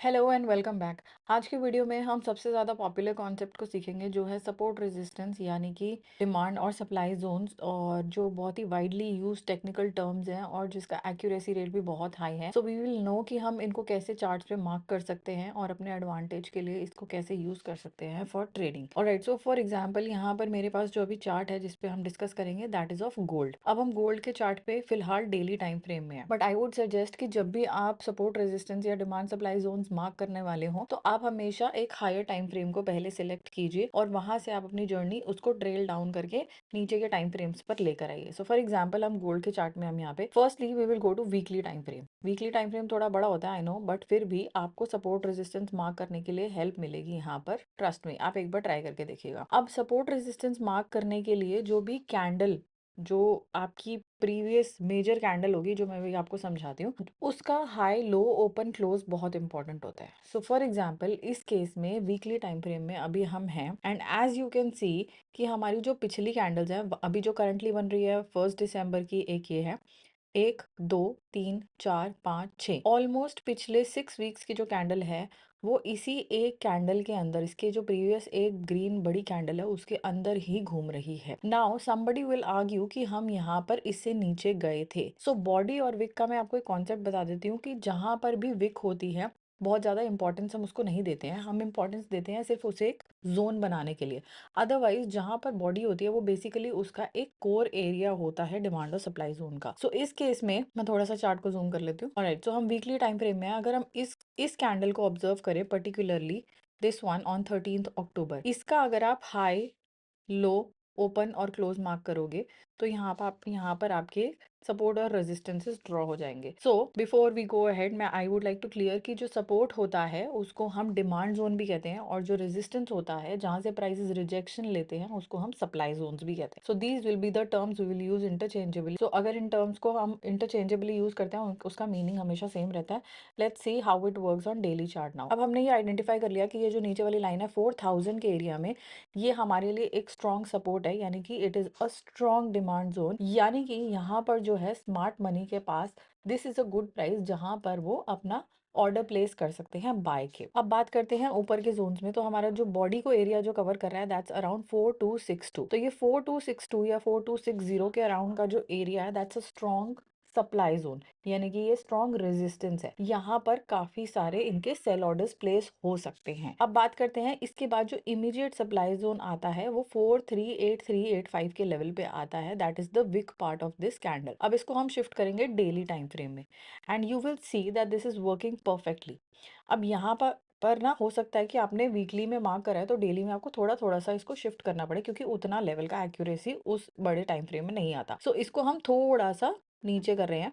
Hello and welcome back. आज की video में हम सबसे ज़्यादा पॉपुलर कॉन्सेप्ट को सीखेंगे जो है सपोर्ट रेजिस्टेंस यानी कि डिमांड और सप्लाई जोन्स, और जो बहुत ही वाइडली यूज टेक्निकल टर्म्स हैं और जिसका एक्यूरेसी रेट भी बहुत हाई है। सो वी विल नो कि हम इनको कैसे चार्ट्स पे मार्क कर सकते हैं और अपने एडवांटेज के लिए इसको कैसे यूज़ कर सकते हैं for trading. Alright, so for example यहाँ पर मेरे पास जो अभी चार्ट है जिसपे हम डिस्कस करेंगे दैट इज ऑफ गोल्ड। अब हम गोल्ड के चार्ट पे फिलहाल डेली टाइम फ्रेम में है, बट आई वुड सजेस्ट कि जब भी आप सपोर्ट रेजिस्टेंस या डिमांड सप्लाई जोन मार्क करने वाले हो तो आप हमेशा एक हायर टाइम फ्रेम को पहले सिलेक्ट कीजिए और वहां से आप अपनी जर्नी उसको ट्रेल डाउन करके नीचे के टाइम फ्रेम्स पर लेकर आइए। सो फॉर एग्जांपल हम गोल्ड के चार्ट में हम यहाँ पे firstly we will go to weekly time frame. Weekly time frame थोड़ा बड़ा होता है आई नो, बट फिर भी आपको सपोर्ट रेजिस्टेंस मार्क करने के लिए हेल्प मिलेगी यहाँ पर। ट्रस्ट में आप एक बार ट्राई करके देखिएगा। अब सपोर्ट रेजिस्टेंस मार्क करने के लिए जो भी कैंडल, जो आपकी प्रीवियस मेजर कैंडल होगी, जो मैं भी आपको समझाती हूँ, उसका हाई लो ओपन क्लोज बहुत इंपॉर्टेंट होता है। सो फॉर एग्जांपल इस केस में वीकली टाइम फ्रेम में अभी हम हैं and as you can see कि हमारी जो पिछली कैंडल्स हैं अभी जो करंटली बन रही है 1 दिसंबर की, एक ये है, 1, 2, 3, 4, 5, 6, ऑलमोस्ट पिछले 6 वीक्स की जो कैंडल है वो इसी एक कैंडल के अंदर, इसके जो प्रीवियस एक ग्रीन बड़ी कैंडल है उसके अंदर ही घूम रही है। नाउ समबडी विल आर्ग्यू कि हम यहाँ पर इससे नीचे गए थे। सो बॉडी और विक का मैं आपको एक कॉन्सेप्ट बता देती हूँ कि जहां पर भी विक होती है बहुत ज्यादा इंपॉर्टेंस हम उसको नहीं देते हैं, हम इंपॉर्टेंस देते हैं सिर्फ उसे एक जोन बनाने के लिए। अदरवाइज जहां पर बॉडी होती है वो बेसिकली उसका एक कोर एरिया होता है डिमांड और सप्लाई जोन का। सो इस केस में मैं थोड़ा सा चार्ट को जूम कर लेती हूँ। ऑलराइट, सो हम वीकली टाइम फ्रेम में हैं। अगर हम इस कैंडल को ऑब्जर्व करें पर्टिकुलरली दिस वन ऑन 13 अक्टूबर, इसका अगर आप हाई लो ओपन और क्लोज मार्क करोगे तो यहाँ पर आपके सपोर्ट और रेजिस्टेंसेस ड्रॉ हो जाएंगे। So before we go ahead मैं I would like to clear कि जो सपोर्ट होता है उसको हम डिमांड जोन भी कहते हैं और जो रेजिस्टेंस होता है जहां से प्राइसेस रिजेक्शन लेते हैं उसको हम सप्लाई जोन्स भी कहते हैं। So these will be the terms we will use interchangeably. So अगर इन टर्म्स को हम इंटरचेंजेबली यूज करते हैं उसका मीनिंग हमेशा सेम रहता है। Let's see how it works on daily chart now. अब हमने ये आइडेंटिफाई कर लिया कि ये जो नीचे वाली लाइन है 4000 के एरिया में, ये हमारे लिए एक स्ट्रॉन्ग सपोर्ट है, यानी कि it is a strong demand zone, यानी कि यहाँ पर जो है स्मार्ट मनी के पास this is a good price जहां पर वो अपना ऑर्डर प्लेस कर सकते हैं बाय के। अब बात करते हैं ऊपर के जोन्स में, तो हमारा जो बॉडी को एरिया जो कवर कर रहा है दैट्स अराउंड 4262। तो ये 4262 या 4260 के अराउंड का जो एरिया है that's a strong supply zone, यानी कि ये स्ट्रॉन्ग रेजिस्टेंस है। यहाँ पर काफी सारे इनके सेल ऑर्डर्स प्लेस हो सकते हैं। अब बात करते हैं इसके बाद जो इमीडिएट सप्लाई जोन आता है वो 438385 के लेवल पे आता है, that is the wick part of this candle. अब इसको हम शिफ्ट करेंगे डेली टाइम फ्रेम में and you will see that this is working perfectly. अब यहाँ पर ना हो सकता है कि आपने वीकली में मार्क करा है तो डेली में आपको थोड़ा थोड़ा सा इसको शिफ्ट करना पड़े क्योंकि उतना लेवल का एक्यूरेसी उस बड़े टाइम फ्रेम में नहीं आता। सो इसको हम थोड़ा सा नीचे कर रहे हैं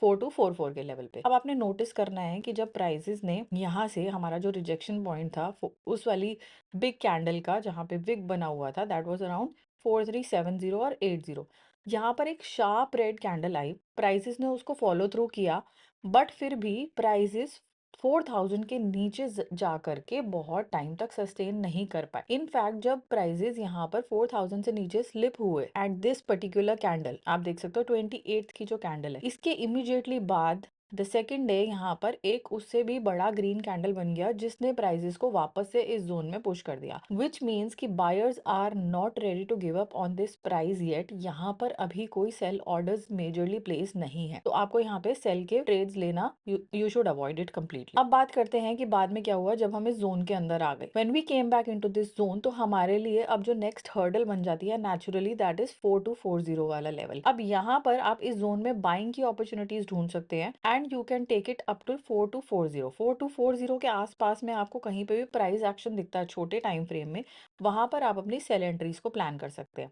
4244 के लेवल पे। अब आपने नोटिस करना है कि जब प्राइसेस ने यहाँ से हमारा जो रिजेक्शन पॉइंट था उस वाली बिग कैंडल का जहाँ पे विग बना हुआ था दैट वाज अराउंड 4370 और 80, यहाँ पर एक शार्प रेड कैंडल आई, प्राइसेस ने उसको फॉलो थ्रू किया, बट फिर भी प्राइसेस 4000 के नीचे जा करके बहुत टाइम तक सस्टेन नहीं कर पाए। इनफैक्ट जब प्राइसेस यहाँ पर 4000 से नीचे स्लिप हुए एट दिस पर्टिकुलर कैंडल, आप देख सकते हो 28 की जो कैंडल है, इसके इमीडिएटली बाद द सेकेंड डे यहाँ पर एक उससे भी बड़ा ग्रीन कैंडल बन गया जिसने प्राइसेस को वापस से इस जोन में पुश कर दिया, विच मीन्स कि buyers are not ready to give up on this price yet. यहाँ पर अभी कोई सेल ऑर्डर्स मेजरली प्लेस नहीं है, तो आपको यहाँ पे सेल के ट्रेड्स लेना you should avoid it completely. अब बात करते हैं कि बाद में क्या हुआ जब हम इस जोन के अंदर आ गए। When we came back into this zone तो हमारे लिए अब जो नेक्स्ट हर्डल बन जाती है नेचुरली दैट इज 4240 वाला लेवल। अब यहाँ पर आप इस जोन में बाइंग की अपॉर्चुनिटीज ढूंढ सकते हैं and you can take it up to 4240 के आसपास में आपको कहीं पे भी प्राइस एक्शन दिखता है छोटे टाइम फ्रेम में, वहां पर आप अपनी सेल एंट्रीज को प्लान कर सकते हैं।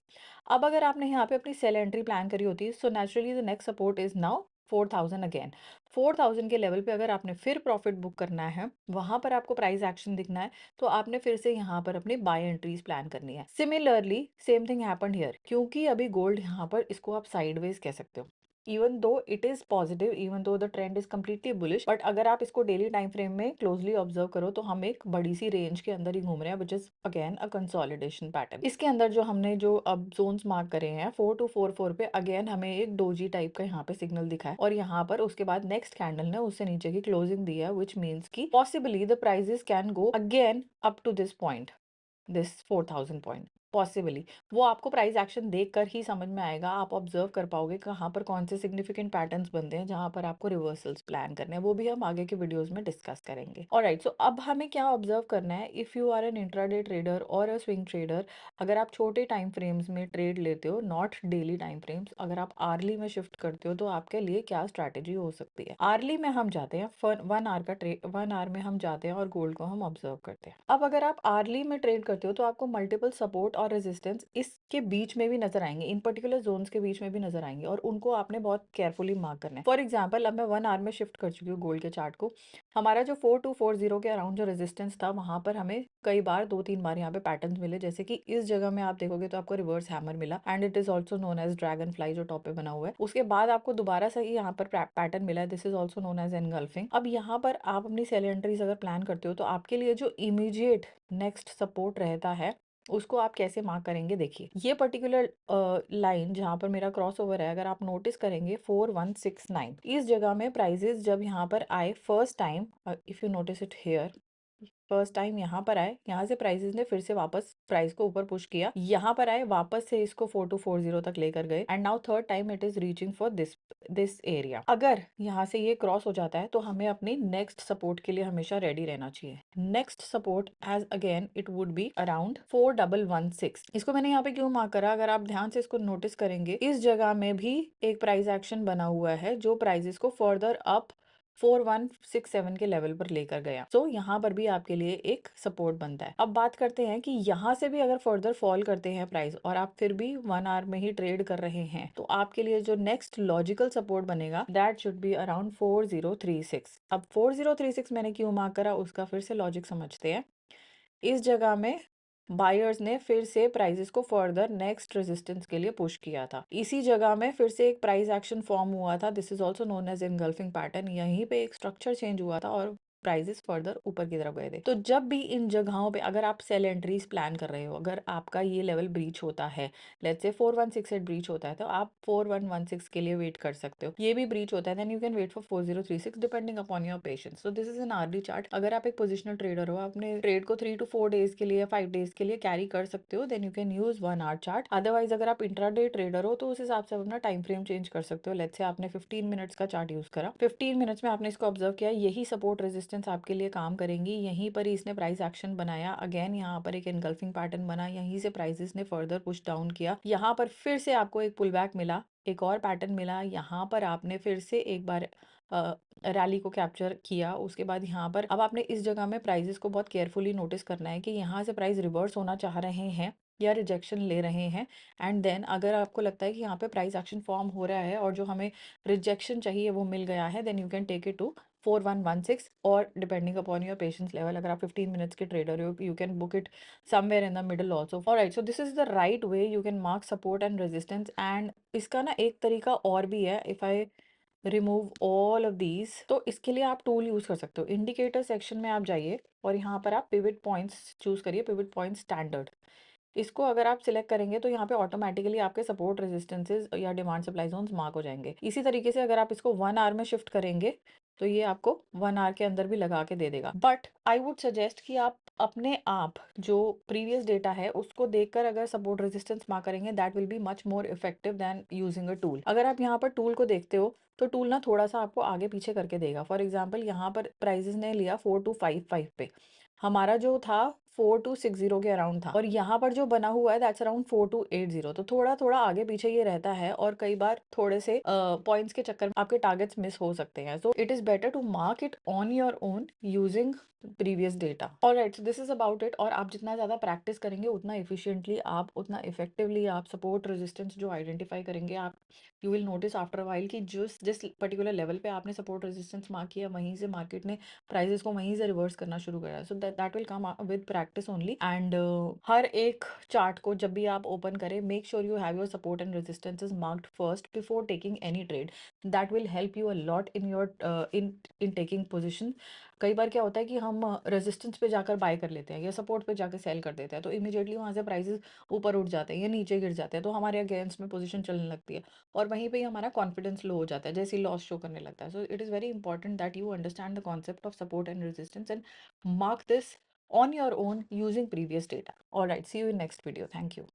अब अगर आपने यहाँ पे अपनी सेल एंट्री प्लान करी होती है so naturally the next support is now 4000 again. 4000 के लेवल पे अगर आपने फिर प्रॉफिट बुक करना है, वहां पर आपको प्राइस एक्शन दिखना है, तो आपने फिर से यहाँ पर अपनी बाय एंट्रीज प्लान करनी है। Similarly same thing happened here, क्योंकि अभी गोल्ड यहाँ पर इसको आप साइडवेज कह सकते हो। Even though it is positive, even though the trend is completely bullish, but अगर आप इसको डेली टाइम फ्रेम में क्लोजली ऑब्जर्व करो तो हम एक बड़ी सी रेंज के अंदर ही घूम रहे हैं, which is again a consolidation pattern. इसके अंदर जो हमने जो अब जोन्स मार्क करे हैं 4244 पे, अगेन हमें एक डोजी टाइप का यहाँ पे सिग्नल दिखा है, और यहाँ पर उसके बाद नेक्स्ट कैंडल ने उससे नीचे की क्लोजिंग दी है, विच मीन्स की possibly the prices can go again up to this point, this 4000 point possibly. वो आपको प्राइस एक्शन देखकर ही समझ में आएगा, आप ऑब्जर्व कर पाओगे कहाँ पर कौन से सिग्निफिकेंट पैटर्न्स बनते हैं जहाँ पर आपको रिवर्सल्स प्लान करने हैं, वो भी हम आगे के वीडियोस में डिस्कस करेंगे। ऑलराइट, सो अब हमें क्या ऑब्जर्व करना है, if you are an intraday trader or a swing trader, अगर आप छोटे टाइम फ्रेम्स में ट्रेड लेते हो, नॉट डेली टाइम फ्रेम्स, अगर आप आर्ली में शिफ्ट करते हो तो आपके लिए क्या स्ट्रैटेजी हो सकती है। आर्ली में हम जाते हैं 1 आवर का ट्रेड, 1 आवर में हम जाते हैं और गोल्ड को हम ऑब्जर्व करते हैं। अब अगर आप आर्ली में ट्रेड करते हो तो आपको मल्टीपल सपोर्ट और रेजिस्टेंस इसके बीच में भी नजर आएंगे, इन पर्टिकुलर जोन्स के बीच में भी नजर आएंगे, और उनको आपने बहुत केयरफुली मार्क करना है। फॉर एग्जाम्पल, अब मैं 1 आवर में शिफ्ट कर चुकी हूँ गोल्ड के चार्ट को, हमारा जो 4240 के अराउंड जो रेजिस्टेंस था, वहां पर हमें कई बार 2-3 बार यहाँ पे पैटर्न मिले, जैसे कि इस जगह में आप देखोगे तो आपको रिवर्स हैमर मिला, and it is also known as dragonfly जो टॉप पे बना हुआ है। उसके बाद आपको दोबारा से यहाँ पर पैटर्न मिला है, this is also known as engulfing. अब यहाँ पर आप अपनी सेल एंट्रीज अगर प्लान करते हो तो आपके लिए जो इमीडिएट नेक्स्ट सपोर्ट रहता है उसको आप कैसे मार्क करेंगे। देखिए, ये पर्टिकुलर लाइन जहां पर मेरा क्रॉस ओवर है, अगर आप नोटिस करेंगे 4169, इस जगह में प्राइजेस जब यहाँ पर आए first time, if you notice it here, first time यहाँ पर आए, यहाँ से प्राइसेस ने फिर से वापस प्राइस को ऊपर पुश किया, यहाँ पर आए, वापस से इसको 4240 तक लेकर गए, and now third time it is reaching for this this area. अगर यहाँ से ये क्रॉस हो जाता है तो हमें अपनी नेक्स्ट सपोर्ट के लिए हमेशा रेडी रहना चाहिए। Next support as again it would be around 4116। इसको मैंने यहाँ पे क्यों मार्क करा, अगर आप ध्यान से इसको नोटिस करेंगे, इस जगह में भी एक प्राइस एक्शन बना हुआ है जो प्राइजेस को फर्दर अप 4167 के लेवल पर लेकर गया। सो यहाँ पर भी आपके लिए एक सपोर्ट बनता है। अब बात करते हैं कि यहाँ से भी अगर फर्दर फॉल करते हैं प्राइस और आप फिर भी 1 आवर में ही ट्रेड कर रहे हैं, तो आपके लिए जो नेक्स्ट लॉजिकल सपोर्ट बनेगा दैट शुड बी अराउंड 4036। अब 4036 मैंने क्यों मार्क करा, उसका फिर से लॉजिक समझते हैं। इस जगह में बायर्स ने फिर से प्राइसेस को फर्दर नेक्स्ट रेजिस्टेंस के लिए पुश किया था, इसी जगह में फिर से एक प्राइस एक्शन फॉर्म हुआ था, this is also known as engulfing pattern, यहीं पे एक स्ट्रक्चर चेंज हुआ था और प्राइसेस फर्दर ऊपर की तरफ गए थे। तो जब भी इन जगहों पे अगर आप सेल एंट्रीज प्लान कर रहे हो, अगर आपका ये लेवल ब्रीच होता है, लेट्स से 4168 ब्रीच होता है, तो आप 4116 के लिए वेट कर सकते हो। ये भी ब्रीच होता है, then you can wait for 4036 depending upon your patience. So this is an early chart. अगर आप एक पोजिशनल ट्रेडर हो, अपने ट्रेड को 3 to 4 डेज के लिए, 5 डेज के लिए कैरी कर सकते हो, then you can use 1 hour chart. Otherwise अगर आप इंट्राडे ट्रेडर हो तो उस हिसाब से अपना टाइम फ्रेम चेंज कर सकते हो। लेट्स से आपने 15 मिनट्स का चार्ट यूज करा, 15 मिनट्स में आपने इसको ऑब्जर्व किया, यही सपोर्ट रेजिस्टेंस आपके लिए काम करेंगी, यहीं पर ही इसने प्राइस एक्शन बनाया, अगेन यहाँ पर एक एनगल्फिंग पैटर्न बना, यहीं से प्राइसेस ने फर्दर पुश डाउन किया, यहाँ पर फिर से आपको एक पुल बैक मिला, एक और पैटर्न मिला, यहाँ पर आपने फिर से एक बार रैली को कैप्चर किया। उसके बाद यहाँ पर अब आपने इस जगह में प्राइजेस को बहुत केयरफुली नोटिस करना है कि यहाँ से प्राइस रिवर्स होना चाह रहे हैं या रिजेक्शन ले रहे हैं, एंड देन अगर आपको लगता है कि यहाँ पे प्राइस एक्शन फॉर्म हो रहा है और जो हमें रिजेक्शन चाहिए वो मिल गया है, then you can take it to 4116, और depending upon your patience level, अगर आप 15 मिनट्स के ट्रेडर हो, you can book it somewhere in the middle also. Alright, so this is the right way you can mark support and resistance. And इसका ना एक तरीका और भी है, if I remove all of these, तो इसके लिए आप टूल यूज कर सकते हो। इंडिकेटर सेक्शन में आप जाइए और यहाँ पर आप पिवट पॉइंट्स चूज करिए, पिवट पॉइंट स्टैंडर्ड। इसको अगर आप सिलेक्ट करेंगे तो यहाँ पे ऑटोमेटिकली आपके सपोर्ट रेजिस्टेंसेज या डिमांड सप्लाई जोन्स मार्क हो जाएंगे। इसी तरीके से अगर आप इसको 1 आवर में शिफ्ट करेंगे तो ये आपको 1 आवर के अंदर भी लगा के दे देगा। बट आई वुड सजेस्ट कि आप अपने आप जो प्रीवियस डेटा है उसको देखकर अगर सपोर्ट रेजिस्टेंस मार्क करेंगे, that will be much more effective than using a tool. अगर आप यहाँ पर टूल को देखते हो तो टूल ना थोड़ा सा आपको आगे पीछे करके देगा। फॉर एग्जाम्पल, यहाँ पर प्राइजेस ने लिया 4255 पे, हमारा जो था 4260 के अराउंड था, और यहाँ पर जो बना हुआ है दैट्स अराउंड 4280। तो थोड़ा थोड़ा आगे पीछे ये रहता है और कई बार थोड़े से पॉइंट्स के चक्कर में आपके टारगेट्स मिस हो सकते हैं। So it is better to mark it on your own using previous data. Alright, so this is about it. और आप जितना ज्यादा प्रैक्टिस करेंगे उतना इफिशिएंटली आप, उतना इफेक्टिवली आप सपोर्ट रेजिस्टेंस जो आइडेंटिफाई करेंगे, आप you will notice after while कि जिस पर्टिकुलर लेवल पे आपने सपोर्ट रेजिस्टेंस मार्क किया, वहीं से मार्केट ने प्राइसेस को वहीं से रिवर्स करना शुरू करा। So that will come with practice. Practice only. And हर एक चार्ट को जब भी आप ओपन करें, make sure you have your support and resistances marked first before taking any trade. That will help you a lot in your in taking position. कई बार क्या होता है कि हम रेजिस्टेंस पे जाकर बाय कर लेते हैं या सपोर्ट पे जाकर सेल कर देते हैं, तो इमीडिएटली वहाँ से प्राइसेस ऊपर उठ जाते हैं या नीचे गिर जाते हैं, तो हमारे अगेंस्ट में पोजीशन चलने लगती है और वहीं पे ही हमारा कॉन्फिडेंस लो हो जाता है, जैसे ही लॉस शो करने लगता है। So it is very important that you understand the concept of support and resistance and mark this on your own using previous data. All right, see you in next video. Thank you.